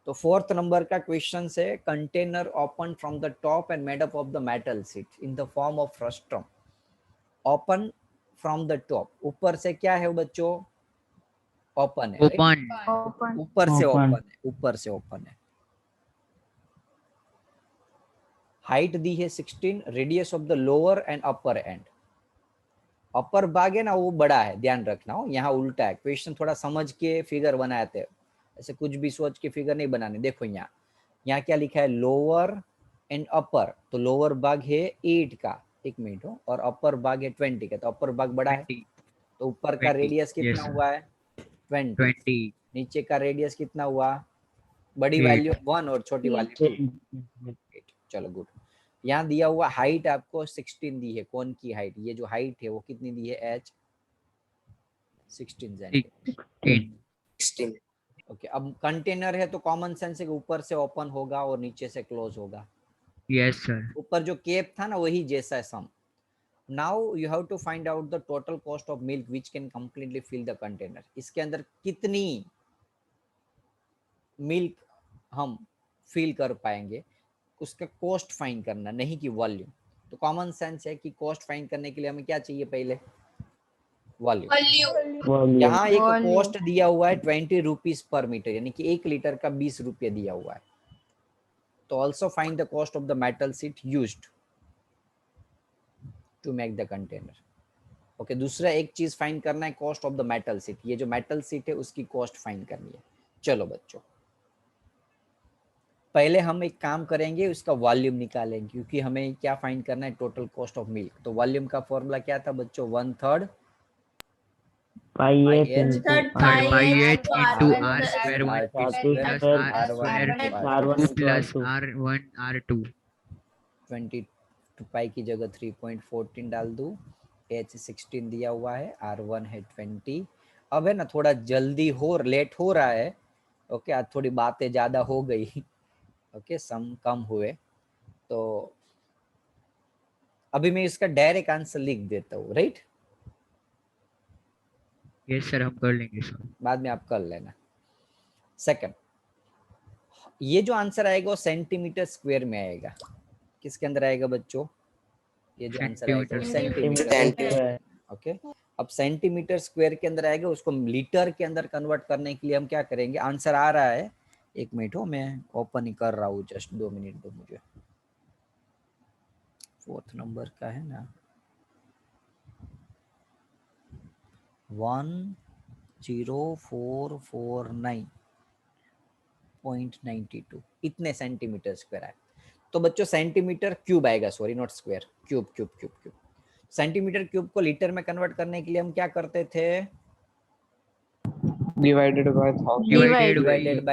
तो fourth number का question से container open from the top and made up of the metal sheet in the form of frustum. Open from the top, ऊपर से क्या है बच्चों? ओपन है, ओपन ऊपर से ओपन है, ऊपर से ओपन है। हाइट दी है 16, radius of the lower and upper end. Upper भाग है ना वो बड़ा है, ध्यान रखना हो, यहाँ उल्टा है। क्वेश्चन थोड़ा समझ के फिगर बनाए थे, ऐसे कुछ भी सोच के फिगर नहीं बनाने। देखो यहाँ क्या लिखा है? लोअर एंड अपर। तो लोअर भाग है 8 का, एक मिनट हो, और अपर भाग है 20 का। तो अपर भाग बड़ा है, तो ऊपर का रेडियस कितना हुआ है? 20। नीचे का रेडियस कितना हुआ? बड़ी वैल्यू 1 और छोटी वैल्यू 8। चलो गुड। यहाँ दिया हुआ हाइट आपको 16 दी है। कौन की हाइट? ये जो हाइट है वो कितनी दी है? h 16 centimetre. ओके, अब कंटेनर है तो कॉमन सेंस है कि ऊपर से ओपन होगा और नीचे से क्लोज होगा। Yes sir. ऊपर जो केप था ना वही जैसा है same. Now you have to find out the total cost of milk which can completely fill the container. इसके अंदर कितनी मिल्क हम फिल कर पाएंगे, उसका कॉस्ट फाइंड करना, नहीं कि वॉल्यूम। तो कॉमन सेंस है कि कॉस्ट फाइंड करने के लिए हमें क्या चाहिए? पहले वॉल्यूम। यहाँ एक कॉस्ट दिया हुआ है 20 रुपीज पर मीटर, यानी कि 1 लीटर का 20 रुपये दिया हुआ है। तो also find the cost of the metal sheet used to make the container. Okay, दूसरा एक चीज फाइंड करना है, cost of the metal sheet. ये जो मेटल शीट है उसकी कॉस्ट फाइंड करनी है। चलो बच्चों, पहले हम एक काम करेंगे, उसका वॉल्यूम निकालेंगे, क्योंकि हमें क्या फाइंड करना है? Total cost of milk. तो वॉल्यूम का फॉर्मूला क्या था बच्चों? 1/3 pi H into R square 1 plus R square plus R1 R2। 22 pi की जगह 3.14 डाल दूं। h 16 दिया हुआ है, R1 है 20। अब है ना थोड़ा जल्दी हो, लेट हो रहा है। ओके, आज थोड़ी बातें ज्यादा हो गई। ओके, सम कम हुए। तो अभी मैं इसका डायरेक्ट आंसर लिख देता हूँ, राइट? यस सर, हम कर लेंगे सर, बाद में आप कर लेना। सेकंड, ये जो आंसर आएगा वो सेंटीमीटर स्क्वायर में आएगा। किसके अंदर आएगा बच्चों? ये जो आंसर आएगा सेंटीमीटर। ओके, अब सेंटीमीटर स्क्वायर के अंदर आएगा, उसको लीटर के अंदर कन्वर्ट करने के लिए हम क्या करेंगे? आंसर आ रहा है, एक मिनट हो, मैं ओपन ही कर रहा हूँ, जस्ट 2 मिनट दो मुझे। फोर्थ नंबर का है ना, 10449.92 इतने सेंटीमीटर स्क्वायर है। तो बच्चों सेंटीमीटर क्यूब आएगा, sorry not square, cube cube cube cube. Centimetre cube को लीटर में कन्वर्ट करने के लिए हम क्या करते थे? Divided by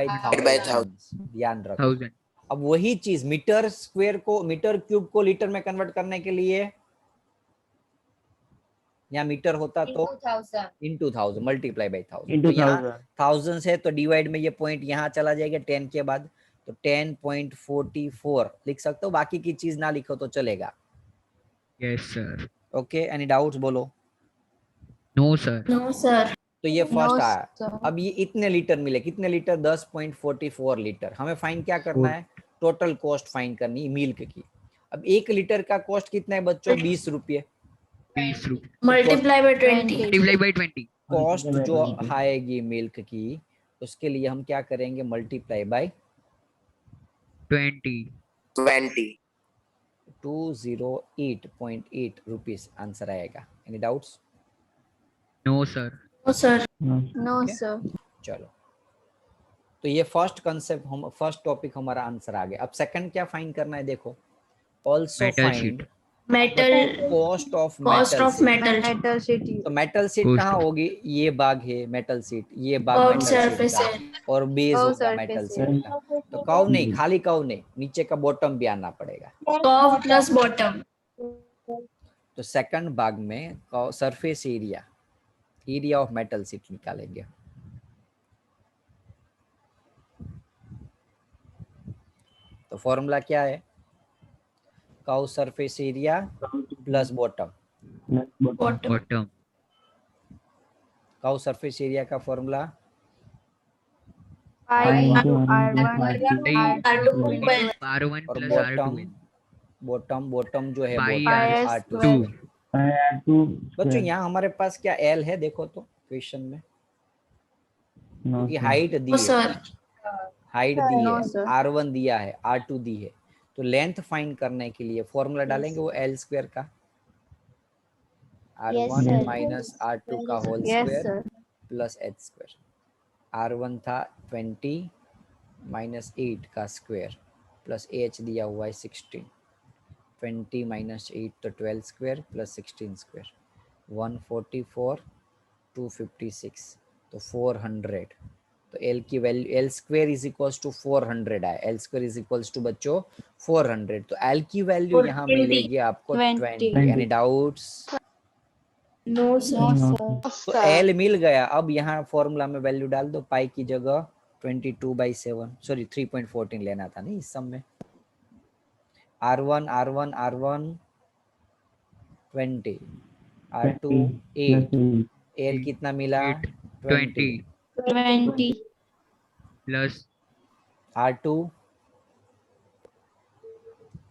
1000। ध्यान रखो। अब वही चीज मीटर स्क्वायर को, मीटर क्यूब को लीटर में कन्वर्ट करने के लिए, यहाँ मीटर होता तो इंटू 1000 मल्टीप्लाई बाई 1000। तो यहाँ 1000 है तो डिवाइड में ये पॉइंट यहाँ चला जाएगा 10 के बाद, तो 10.44 लिख सकते हो। बाकी की चीज ना लिखो तो चलेगा। Yes sir. Okay, any doubts बोलो? No sir. तो ये फर्स्ट आया। अब ये इतने लीटर मिले, कितने लीटर? 10.44 लीटर। हमें फाइंड क्या करना है? टोटल कॉस्ट फाइंड करनी है मिल्क की। अब 1 लीटर का कॉस्ट कितना है बच्चों? 20 रुपये। 20 रुपये मल्टीप्लाई बाय 20। कॉस्ट जो आएगी मिल्क की, उसके लिए हम क्या करेंगे? Multiply by 20। 208.8 रुपीज आंसर आएगा। Any doubts? No sir. No sir. चलो, तो ये फर्स्ट कंसेप्ट, हम फर्स्ट टॉपिक हमारा आंसर आ गया। अब सेकंड क्या फाइंड करना है? देखो, also find cost of metal sheet. तो मेटल शीट कहाँ होगी? ये भाग है मेटल शीट, ये भाग मेटल शीट का, और बेस होगा मेटल शीट का। तो कर्व नहीं, खाली कर्व नहीं, नीचे का बॉटम भी आना पड़ेगा, कर्व प्लस बॉटम। तो सेकंड भाग में surface area, area of metal sheet निकालेंगे। तो फॉर्मूला क्या है? Curve surface area plus bottom. Curve surface area का formula I into R1 R2 R2 R1 और plus बॉटम R2 बॉटम जो है by bottom R R2 R2 by R2 बच्चों square. यहाँ हमारे पास क्या L है देखो तो क्वेश्चन में, No, क्योंकि sir. हाइट दी No है, sir. हाइट दी No, है, sir. R1 दिया है, R2 दी है, तो लेंथ फाइंड करने के लिए फॉर्मूला डालेंगे वो L स्क्वायर का, R1 sir. माइनस R2 का whole Yes square sir. Plus H square. R1 था 20 माइनस 8 का स्क्वायर प्लस H दिया हुआ है 16, 20 माइनस 8 तो 12 स्क्वायर प्लस 16 स्क्वायर, 144, 256 तो 400, तो L की value L square is equals to 400 है, L square is equals to बच्चों 400, तो L की वैल्यू यहाँ 20. मिलेगी आपको 20। 20. Any doubts? No sir. No, तो L मिल गया, अब यहाँ फॉर्मूला में वैल्यू डाल दो, पाई की जगह 22/7, सॉरी 3.14 लेना था नहीं इस सब में। R1 20, R2 8, plus L कितना मिला 8 20, 20 plus R2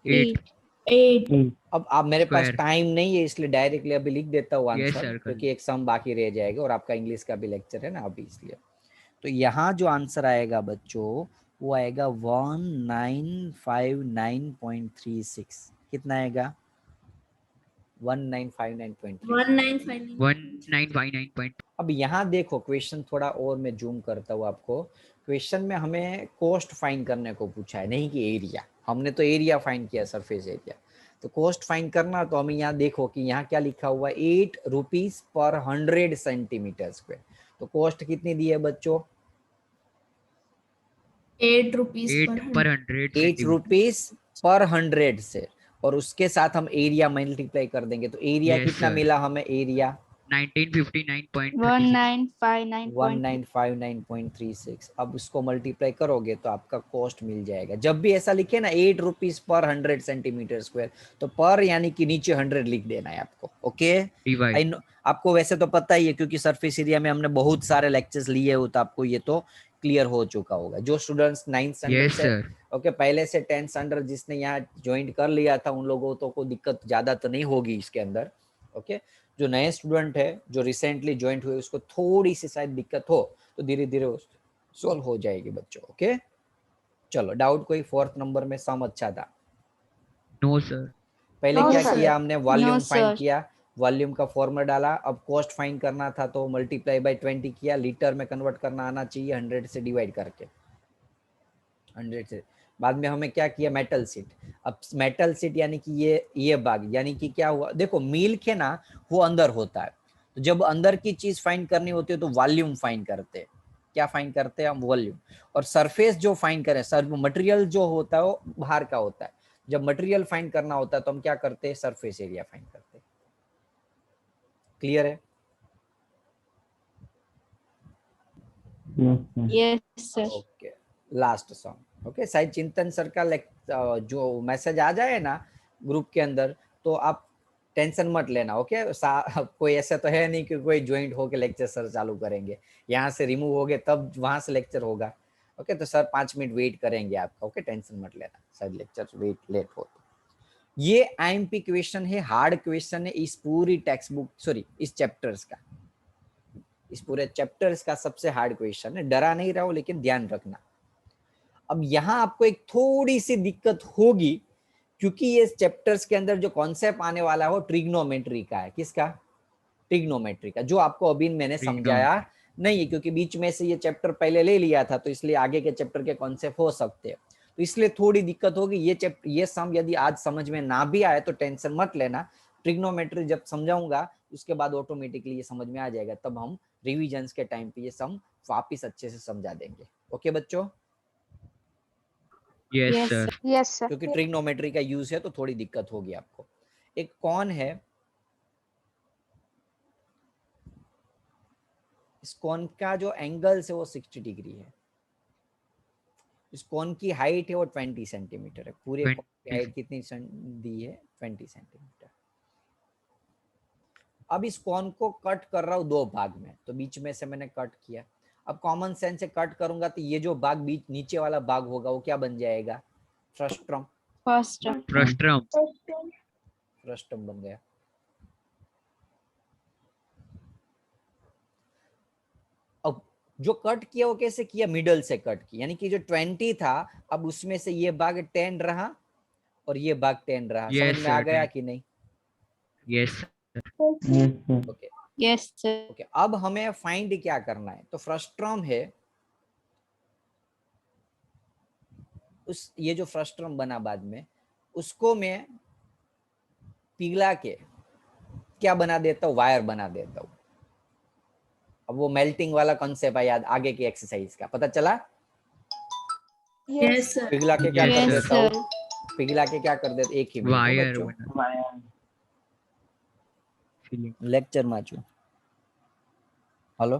8 8 8. अब आप मेरे पास Square. टाइम नहीं है इसलिए डायरेक्टली अभी लिख देता हूँ Yes, आंसर, sir, क्योंकि एक सम बाकी रह जाएगा और आपका इंग्लिश का भी लेक्चर है ना अभी, इसलिए। तो यहाँ जो आंसर आएगा बच्चों वो आएगा 1959.36। कितना आएगा? 1959.36। 1959. 1959. अब यहाँ देखो क्वेश्चन थोड़ा और मैं जूम करता हूँ आपको। क्वेश्चन में हमें कोस्ट फाइंड करने को पूछा है, नहीं कि एरिया। हमने तो एरिया फाइंड किया, सरफेस एरिया। तो कोस्ट फाइंड करना तो हमें यहाँ देखो कि यहाँ क्या लिखा हुआ है, 8 रुपीज पर 100 सेंटीमीटर स्क्वायर। तो कोस्ट कितनी दी है बच्चों? 8 rupees 8 per 100 8 centimeter. Rupees per 100 से, और उसके साथ हम एरिया मल्टीप्लाई कर देंगे तो एरिया Yes, कितना sir. मिला हमें? एरिया 1959.36. 1959.36। अब उसको मल्टीप्लाई करोगे तो आपका कॉस्ट मिल जाएगा। जब भी ऐसा लिखे ना 8 रुपीज पर 100 सेंटीमीटर स्क्वायर, तो पर यानी कि नीचे 100 लिख देना है आपको। Okay, Divide. आपको वैसे तो पता ही है क्योंकि सरफेस एरिया में हमने बहुत सारे लेक्चर्स लिए हो, तो आपको ये तो क्लियर हो चुका होगा। जो स्टूडेंट्स 9th स्टैंडर्ड Yes, से sir. ओके पहले से 10th स्टैंडर्ड जिसने यहाँ ज्वाइन कर लिया था, उन लोगों तो को दिक्कत ज्यादा तो नहीं होगी इसके अंदर। ओके, जो नए स्टूडेंट है जो रिसेंटली ज्वाइन हुए उसको थोड़ी सी शायद दिक्कत हो, तो धीरे धीरे सोल्व हो जाएगी बच्चों। ओके, चलो डाउट कोई? 4th नंबर में सम अच्छा था। No, sir. पहले No, क्या sir. किया हमने? Volume No, find sir. किया, वॉल्यूम का फॉर्मूला डाला। अब कॉस्ट फाइंड करना था तो मल्टीप्लाई बाय 20 किया, लीटर में कन्वर्ट करना आना चाहिए 100 से डिवाइड करके, 100 से। बाद में हमें क्या किया? Metal seat. अब मेटल सीट यानी कि ये भाग, यानी कि क्या हुआ देखो, मिल्क है ना वो अंदर होता है, तो जब अंदर की चीज फाइंड करनी होती है तो वॉल्यूम फाइंड करते हैं। क्या फाइंड करते हैं हम? वॉल्यूम। और सरफेस जो फाइंड करें, मटेरियल जो होता है वो बाहर का होता है। जब मटेरियल फाइंड करना होता है तो हम क्या करते हैं? सरफेस एरिया फाइंड करते हैं। क्लियर है? Yes, sir. Yes sir. Okay, last song. Okay, शायद चिंतन सर का जो मैसेज आ जाए ना ग्रुप के अंदर, तो आप टेंशन मत लेना। ओके, कोई ऐसा तो है नहीं कि कोई ज्वाइंट होके लेक्चर सर चालू करेंगे, यहाँ से रिमूव हो गए तब वहां से लेक्चर होगा। ओके, तो सर 5 मिनट वेट करेंगे आपका। ओके, टेंशन मत लेना, शायद लेक्चर वेट लेट हो तो। ये आईएमपी क्वेश्चन है, हार्ड क्वेश्चन है इस पूरी टेक्स्ट बुक, सॉरी इस चैप्टर्स का, इस पूरे चैप्टर्स का सबसे हार्ड क्वेश्चन है। डरा नहीं रहो, लेकिन ध्यान रखना। अब यहाँ आपको एक थोड़ी सी दिक्कत होगी, क्योंकि ये चैप्टर्स के अंदर जो कॉन्सेप्ट आने वाला है वो ट्रिग्नोमेट्री का है। किसका? ट्रिग्नोमेट्री का, जो आपको अभी मैंने समझाया नहीं है, क्योंकि बीच में से ये चैप्टर पहले ले लिया था, तो इसलिए आगे के चैप्टर के कॉन्सेप्ट हो सकते हैं, तो इसलिए थोड़ी दिक्कत होगी। ये सम यदि आज समझ में ना भी आए तो टेंशन मत लेना। ट्रिग्नोमेट्री जब समझाऊंगा उसके बाद ऑटोमेटिकली ये समझ में आ जाएगा, तब हम रिविजन्स के टाइम पे ये सम वापिस अच्छे से समझा देंगे। ओके बच्चों? Yes, Yes sir. Yes, sir. क्योंकि ट्रिग्नोमेट्री का यूज है तो थोड़ी दिक्कत होगी आपको। एक कौन है, इस कौन का जो एंगल है वो 60 डिग्री है। इस कौन की हाइट है वो 20 सेंटीमीटर है। पूरे कौन की 20. हाइट कितनी दी है? 20 सेंटीमीटर। अब इस कौन को कट कर रहा हूं 2 भाग में, तो बीच में से मैंने कट किया। अब कॉमन सेंस से कट करूंगा तो ये जो भाग बीच नीचे वाला भाग होगा वो क्या बन जाएगा? फ्रस्ट्रम। First. फ्रस्ट्रम। फ्रस्ट्रम बन गया। अब जो कट किया वो कैसे किया? मिडल से कट किया, यानी कि जो 20 था अब उसमें से ये भाग 10 रहा और ये भाग 10 रहा। Yes, समझ में आ sir, गया 10. कि नहीं? Yes. Yes, sir. Okay Yes, sir. Okay. अब हमें फाइंड क्या करना है? तो फ्रस्ट्रम है, उस ये जो फ्रस्ट्रम बना बाद में उसको मैं पिघला के क्या बना देता हूँ? वायर बना देता हूँ। अब वो मेल्टिंग वाला कॉन्सेप्ट है याद, आगे की एक्सरसाइज का पता चला? Yes, sir. पिघला के क्या Yes, कर sir. देता हूँ? पिघला के क्या कर देता? एक ही मिनट वायर बच्चों, बना Wire. फिलिंग। लेक्चर में छू। हेलो,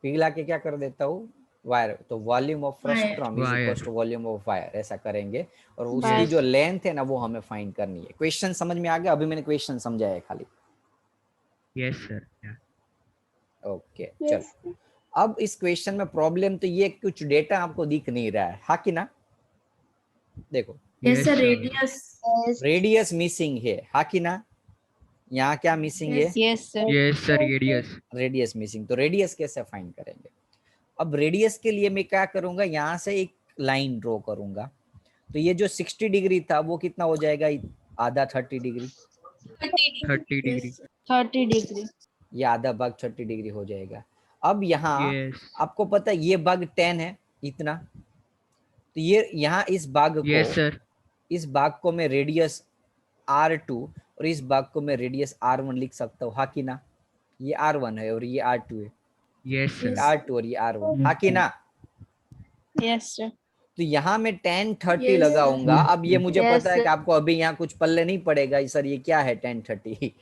पिघला के क्या कर देता हूँ? वायर। तो volume of frustum is Wire. Equal to volume of wire, ऐसा करेंगे। और उसकी Yes. जो लेंथ है ना वो हमें फाइंड करनी है। क्वेश्चन समझ में आ गया? अभी मैंने क्वेश्चन समझाया है खाली। Yes, sir. Yeah. ओके चलो। अब इस क्वेश्चन में प्रॉब्लम तो ये कुछ डेटा आपको दिख नहीं रहा है, हाँ कि ना? देखो Yes, sir. sir. Radius. Radius missing है, हाँ कि ना? यहाँ क्या मिसिंग है? Yes. Yes, sir. Yes, sir. Radius. Radius missing. तो रेडियस कैसे फाइंड करेंगे? अब रेडियस के लिए मैं क्या करूंगा? यहाँ से एक लाइन ड्रॉ करूंगा। तो ये जो 60 डिग्री था वो कितना हो जाएगा? आधा 30 degree. 30 degree. Yes, sir. 30 degree. ये आधा भाग 30 डिग्री हो जाएगा। अब यहाँ Yes. आपको पता है ये भाग 10 है इतना, तो ये यहाँ इस भाग को Yes, sir. इस भाग को मैं रेडियस R2 और इस भाग को मैं रेडियस R1 लिख सकता हूँ, हाँ कि ना? ये R1 है और ये R2 है। Yes, sir. Yes. R2 और ये R1, हाँ कि ना? Yes, sir. तो यहाँ मैं 10 30 Yes, लगाऊंगा। sir. अब ये मुझे Yes, पता है sir. कि आपको अभी यहाँ कुछ पल्ले नहीं पड़ेगा सर ये क्या है 10 30।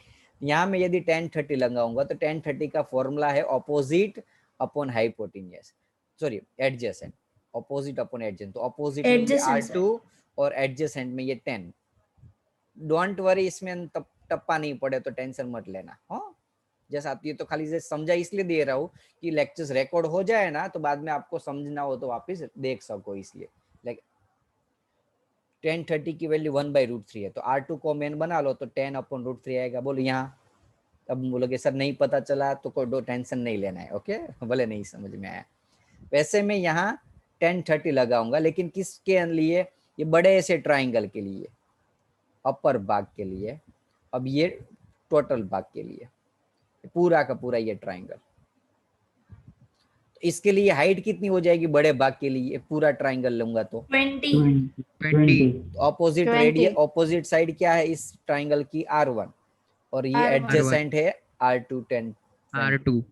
यहाँ में यदि 10 30 लगाऊंगा तो 10 30 का फॉर्मूला है opposite upon hypotenuse, sorry adjacent, opposite upon adjacent. तो ऑपोजिट में ये Adjacent, R2 और एडजेसेंट में ये 10। डोंट वरी, इसमें टप्पा नहीं पड़े तो टेंशन मत लेना। हाँ जैसा आती है तो खाली से समझा इसलिए दे रहा हूँ कि लेक्चर्स रिकॉर्ड हो जाए ना तो बाद में आपको समझना हो तो वापस देख सको, इसलिए। लाइक 10 30 की वैल्यू 1/√3 है, तो R2 को मेन बना लो तो 10/√3 आएगा। बोलो यहाँ। अब बोलोगे सर नहीं पता चला तो कोई दो टेंशन नहीं लेना है, ओके? भले नहीं समझ में आया। वैसे मैं यहाँ 10 30 लगाऊंगा, लेकिन किसके लिए? ये बड़े से ट्राइंगल के लिए, अपर भाग के लिए। अब ये टोटल भाग के लिए, पूरा का पूरा ये ट्राइंगल। तो इसके लिए हाइट कितनी हो जाएगी? बड़े भाग के लिए पूरा ट्राइंगल लूंगा तो 20. 20. ऑपोजिट 20. रेडियस, ऑपोजिट साइड क्या है इस ट्राइंगल की? R1 और ये R1. एडजेसेंट है R2 10। R2.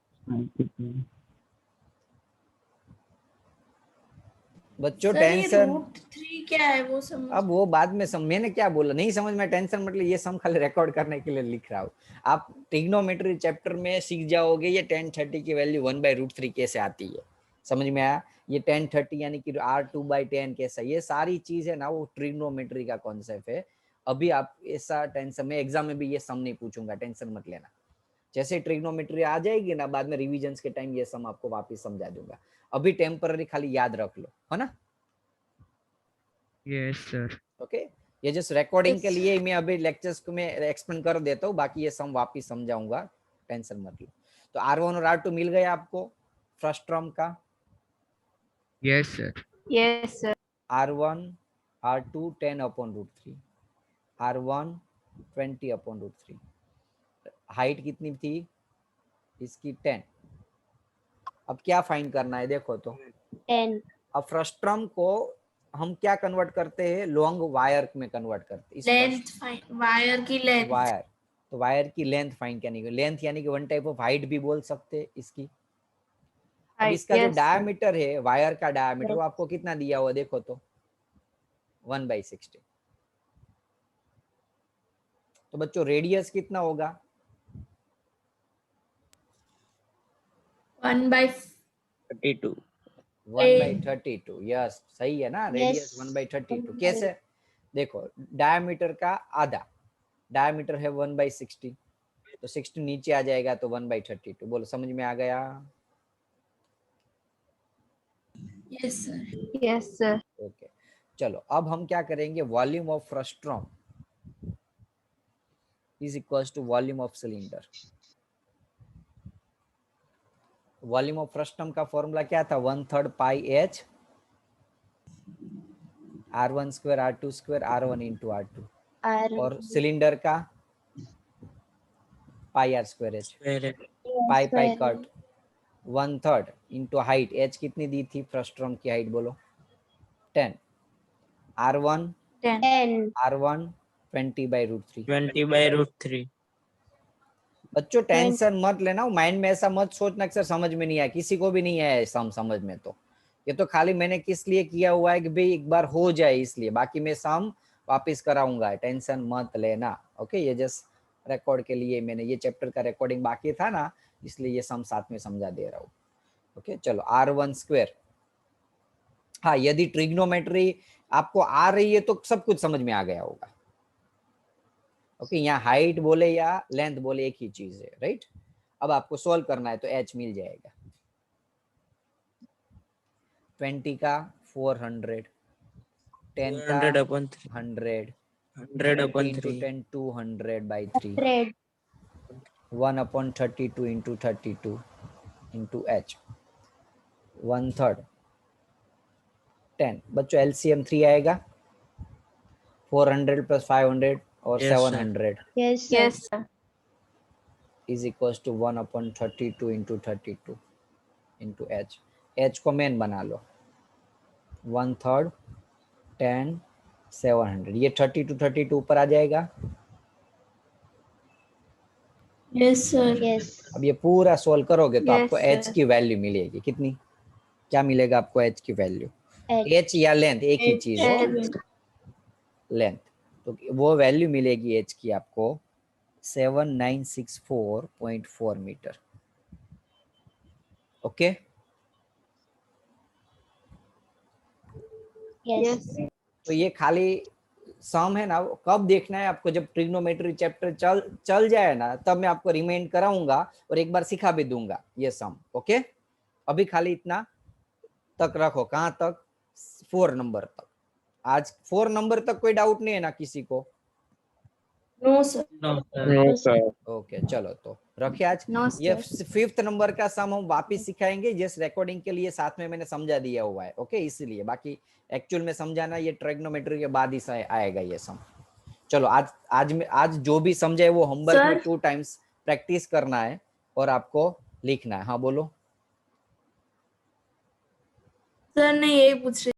बच्चों सर ये टेंशन √3 क्या है वो समझ? अब वो बाद में मैंने क्या बोला नहीं समझ में? टेंशन मतलब ये सम खाली रिकॉर्ड करने के लिए लिख रहा हूँ। आप ट्रिग्नोमेट्री चैप्टर में सीख जाओगे ये 10 30 की वैल्यू 1/√3 कैसे आती है। समझ में आया? ये 10 30 यानी कि R2/10 कैसा, ये सारी चीज है ना वो ट्रिग्नोमेट्री का कॉन्सेप्ट है। अभी आप ऐसा टेंशन में एग्जाम में भी ये सम नहीं पूछूंगा, टेंशन मत लेना। जैसे ट्रिग्नोमेट्री आ जाएगी ना बाद में रिविजन्स के टाइम ये सम आपको वापस समझा दूंगा। अभी टेम्पररी खाली याद रख लो, है ना? Yes, sir. ओके ये जस्ट रिकॉर्डिंग Yes. के लिए मैं अभी लेक्चर्स को मैं एक्सप्लेन कर देता हूँ, बाकी ये सम वापस समझाऊंगा, टेंशन मत लो। तो R1 और R2 मिल गया आपको फ्रस्ट्रम का? Yes, sir. Yes, sir. R1 R2 10/√3, R1 20/√3। Height कितनी थी इसकी? 10। अब क्या फाइंड करना है देखो तो। 10. अब फ्रस्ट्रम को हम क्या कन्वर्ट करते हैं? लॉन्ग वायर में कन्वर्ट करते हैं। इस लेंथ फाइन, वायर की लेंथ. वायर, तो वायर की लेंथ फाइंड करने की, लेंथ यानी कि वन टाइप ऑफ हाइट भी बोल सकते हैं इसकी। अब इसका जो डायमीटर है वायर का डायमीटर वो आपको कितना दिया हुआ देखो तो 1/60। तो बच्चों रेडियस कितना होगा? 1/32. 1/32। यस सही है ना? रेडियस 1/32। कैसे? देखो डायमीटर का आधा, डायमीटर है 1/60, तो 16 नीचे आ जाएगा तो 1/32। बोलो समझ में आ गया? Yes, sir. Yes, sir. Okay चलो अब हम क्या करेंगे, volume of frustum is equals to volume of cylinder. Volume of frustum का फॉर्मूला क्या था, 1/3 pi H R1 square R2 square R1 into R2, और सिलेंडर का pi R square H, pi pi cut 1/3 into height, H कितनी दी थी frustum की height बोलो 10, R1 10. R1 20/√3। 20/√3. बच्चों टेंशन मत लेना, माइंड में ऐसा मत सोचना कि सर समझ में नहीं आया, किसी को भी नहीं आया सम समझ में। तो ये तो खाली मैंने किस लिए किया हुआ है कि भाई एक बार हो जाए इसलिए, बाकी मैं सम वापस कराऊंगा, टेंशन मत लेना। ओके ये जस्ट रिकॉर्ड के लिए, मैंने ये चैप्टर का रिकॉर्डिंग बाकी था ना इसलिए ये सम साथ में समझा दे रहा हूँ। ओके चलो R1 स्क्वायर, हाँ यदि ट्रिग्नोमेट्री आपको आ रही है तो सब कुछ समझ में आ गया होगा। ओके यहाँ हाइट बोले या लेंथ बोले एक ही चीज है, राइट। अब आपको सोल्व करना है तो एच मिल जाएगा, 20 का 400, 10 का 100, 100/3. 10 200/3, 100. 1/32 into 32 into h, 1/3 10। बच्चों एलसीएम 3 आएगा, 400 + 500 और Yes, sir. 700 Yes, sir. Yes, sir. is equals to 1/32 into 32 into h। h को मेन बना लो, 1/3 10 700, ये 32 32 ऊपर आ जाएगा। Yes, sir. Yes. अब ये पूरा सोल्व करोगे तो Yes, आपको sir. h की वैल्यू मिलेगी कितनी, क्या मिलेगा आपको h की वैल्यू, H. h या लेंथ एक ही चीज है, H. लेंथ, तो वो वैल्यू मिलेगी h की आपको 7964.4 मीटर। Okay Yes. तो ये खाली सम है ना, कब देखना है आपको, जब ट्रिग्नोमेट्री चैप्टर चल जाए ना तब मैं आपको रिमाइंड कराऊंगा और एक बार सिखा भी दूंगा ये सम। ओके अभी खाली इतना तक रखो, कहां तक, 4 नंबर तक। आज 4 नंबर तक कोई डाउट नहीं है ना किसी को? No, sir. No, sir. Okay चलो तो रखिए आज। No, ये sir. 5th नंबर का सम हम वापस सिखाएंगे, जिस रिकॉर्डिंग के लिए साथ में मैंने समझा दिया हुआ है। ओके इसलिए बाकी एक्चुअल में समझाना ये ट्रिग्नोमेट्री के बाद ही आएगा ये सम। चलो आज जो भी समझे वो होमवर्क में 2 टाइम्स प्रैक्टिस करना है और आपको लिखना है। हाँ बोलो सर ने यही पूछ रही